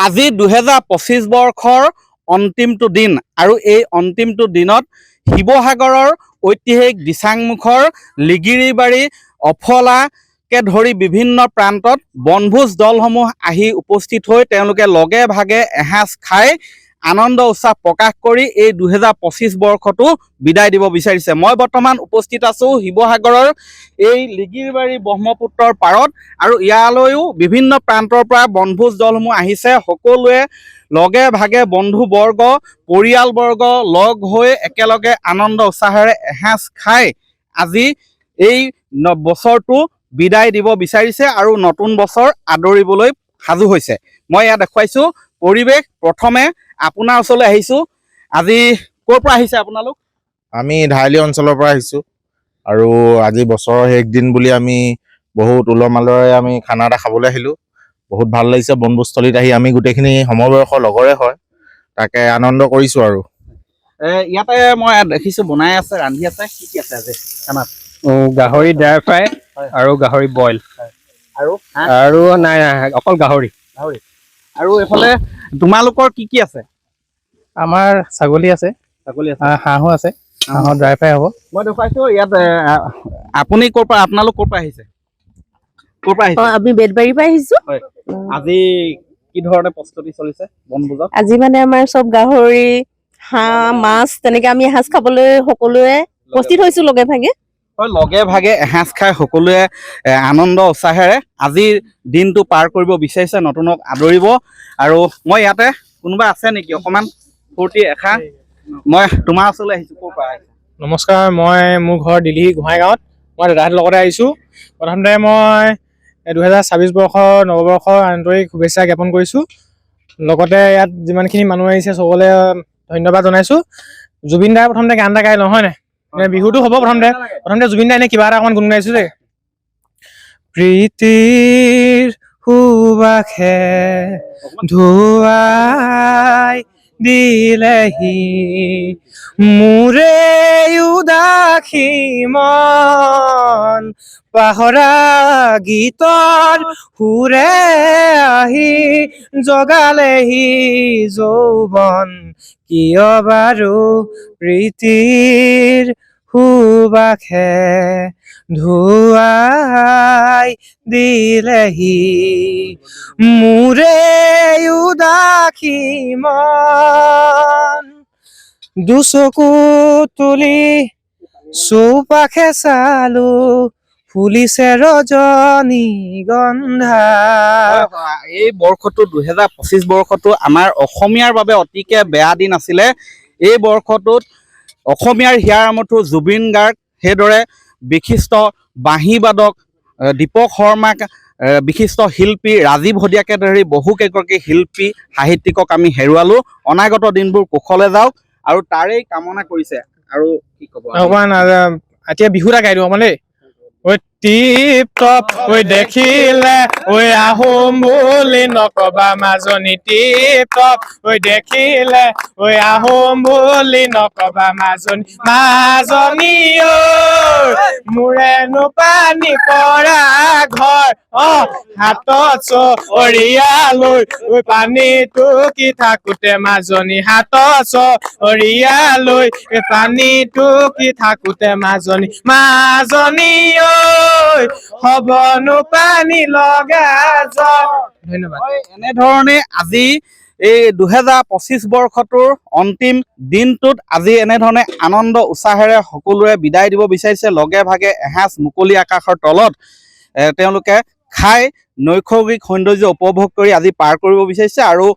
আজি 2025 বৰ্ষৰ অন্তিমটো দিন আৰু এই অন্তিমটো দিনত শিৱসাগৰৰ ঐতিহাসিক দিচাংমুখৰ লিগিৰিবাৰী অফলাকে ধৰি বিভিন্ন প্ৰান্তত বনভোজ দলসমূহ আহি উপস্থিত হৈ তেওঁলোকে লগে ভাগে এসাঁজ খাই আনন্দ উৎসাহ প্ৰকাশ কৰি এই 2025 বৰ্ষটো বিদায় দিব বিচাৰিছে। মই বৰ্তমান উপস্থিত আছোঁ শিৱসাগৰৰ এই লিগিৰিবাৰী ব্ৰহ্মপুত্ৰৰ পাৰত আৰু ইয়ালৈও বিভিন্ন প্ৰান্তৰ পৰা বনভোজ দলসমূহ আহিছে। সকলোৱে লগে ভাগে বন্ধুবৰ্গ পৰিয়ালবৰ্গ লগ হৈ একেলগে আনন্দ উৎসাহেৰে এসাঁজ খাই আজি এই বছৰটো বিদায় দিব বিচাৰিছে আৰু নতুন বছৰ আদৰিবলৈ সাজু হৈছে। মই ইয়াত দেখুৱাইছোঁ পৰিৱেশ। প্ৰথমে আপোনাৰ ওচৰলৈ আহিছোঁ। আজি ক'ৰ পৰা আহিছে আপোনালোক? আমি ধাৰালি অঞ্চলৰ পৰা আহিছোঁ আৰু আজি বছৰৰ শেষ দিন বুলি আমি বহুত উলহ মালহেৰে আমি খানা এটা খাবলৈ আহিলোঁ। বহুত ভাল লাগিছে। বনভোজস্থলীত আহি আমি গোটেইখিনি সমবয়সৰ লগৰে হয়, তাকে আনন্দ কৰিছোঁ। আৰু ইয়াতে মই দেখিছোঁ বনাই আছে, ৰান্ধি আছে। কি আছে আজি খানাত? গাহৰি ড্ৰাই ফ্ৰাই আৰু গাহৰি বইল আৰু নাই অকল গাহৰি। আৰু এইফালে তোমালোকৰ কি আছে? আমাৰ ছাগলী আছে, হাঁহো আছে। হাঁহৰ ড্ৰাই ফ্ৰাই হ'ব। মই দেখুৱাইছোঁ ইয়াত। আপুনি ক'ৰ পৰা, আপোনালোক ক'ৰ পৰা আহিছে? ক'ৰ পৰা আহিছে? আমি বেতবাৰীৰ পৰা আহিছোঁ। আজি কি ধৰণে প্ৰস্তুতি চলিছে বনভোজত? আজি মানে আমাৰ চব গাহৰি, হাঁহ, মাছ তেনেকে আমি এসাঁজ খাবলৈ সকলোৱে উপস্থিত হৈছোঁ লগে ভাগে। লগে ভাগে এসাঁজ খাই সকলোৱে আনন্দ উৎসাহেৰে আজিৰ দিনটো পাৰ কৰিব বিচাৰিছে, নতুনক আদৰিব। আৰু মই ইয়াতে কোনোবা আছে নেকি অকণমান ফূৰ্তি এসাঁজ? মই তোমাৰ ওচৰলৈ আহিছোঁ। ক'ৰ পৰা আহিছা? নমস্কাৰ, মোৰ ঘৰ দিল্লী গোহাঁইগাঁৱত। মই দাদাহঁতৰ লগতে আহিছোঁ। প্ৰথমতে মই 2026 বৰ্ষৰ নৱবৰ্ষৰ আন্তৰিক শুভেচ্ছা জ্ঞাপন কৰিছোঁ। লগতে ইয়াত যিমানখিনি মানুহ আহিছে সকলোৱে ধন্যবাদ জনাইছোঁ। জুবিন দাই প্ৰথমতে গান এটা গাই লওঁ, হয় নাই? বিহুটো হ'ব। প্ৰথমতে জুবিন দাই এনে কিবা এটা অকণমান গুণগুণাইছোঁ দেই। প্ৰীতিৰ সুবাসে ধুৱাই দিলেহি মোৰে উদাসী মন, পাহৰা গীতৰ সুৰে আহি জগালেহি যৌৱন, কিয় বাৰু প্ৰীতিৰ সুবাসে ধুৱাই দিলেহি মোৰে উদাসী মন। দুচকু তুলি চৌপাশে চালো, ফুলিছে ৰজনীগন্ধা। এই বৰ্ষটো 2025 বৰ্ষটো আমাৰ অসমীয়াৰ বাবে অতিকে বেয়া দিন আছিলে। এই বৰ্ষটোত অসমীয়াৰ হিয়াৰ আমঠু জুবিন গাৰ্গ, সেইদৰে বিশিষ্ট বাঁহীবাদক দীপক শৰ্মাক, বিশিষ্ট শিল্পী ৰাজীৱ হদিয়াকে ধৰি বহুকেইগৰাকী শিল্পী সাহিত্যিকক আমি হেৰুৱালোঁ। অনাগত দিনবোৰ কুশলে যাওক আৰু তাৰেই কামনা কৰিছে। আৰু কি ক'ব? অকণমান এতিয়া বিহু এটা গাই দিওঁ অকণমান দেই। ঐ টিপ টপ ঐ দেখিলে ঐ আহোম বুলি নকবা মাজনী, টিপ টপ ঐ দেখিলে ঐ আহোম বুলি নকবা মাজনী, মাজনী ঐ মোৰেনো পানী পৰা ঘৰ, হাতত চৰিয়া লৈ ঐ পানীটো কি থাকোতে মাজনী, হাতত চৰিয়া লৈ পানীটো কি থাকোতে মাজনী, মাজনী ঐ হবনো পানী লগা জ্বৰ। ধন্যবাদ। এনেধৰণে আজি এই 2025 বৰ্ষটোৰ অন্তিম দিনটোত আজি এনেধৰণে আনন্দ উৎসাহেৰে সকলোৱে বিদায় দিব বিচাৰিছে। লগে ভাগে এসাঁজ মুকলি আকাশৰ তলত তেওঁলোকে খাই নৈসৰ্গিক সৌন্দৰ্য উপভোগ কৰি আজি পাৰ কৰিব বিচাৰিছে। আৰু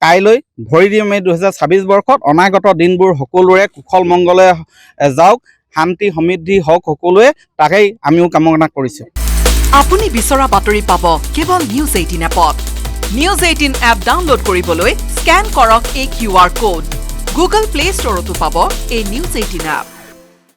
কাইলৈ ভৰি দিম এই 2026 বৰ্ষত। অনাগত দিনবোৰ সকলোৰে কুশল মংগলে যাওক, শান্তি সমৃদ্ধি হওক সকলোৱে, তাকেই আমিও কামনা কৰিছোঁ। আপুনি বিচৰা বাতৰি পাব কেৱল নিউজ 18 এপত। নিউজ 18 এপ ডাউনলোড কৰিবলৈ স্কেন কৰক এই QR কোড। গুগল প্লে ষ্টৰতো পাব এই নিউজ 18 এপ।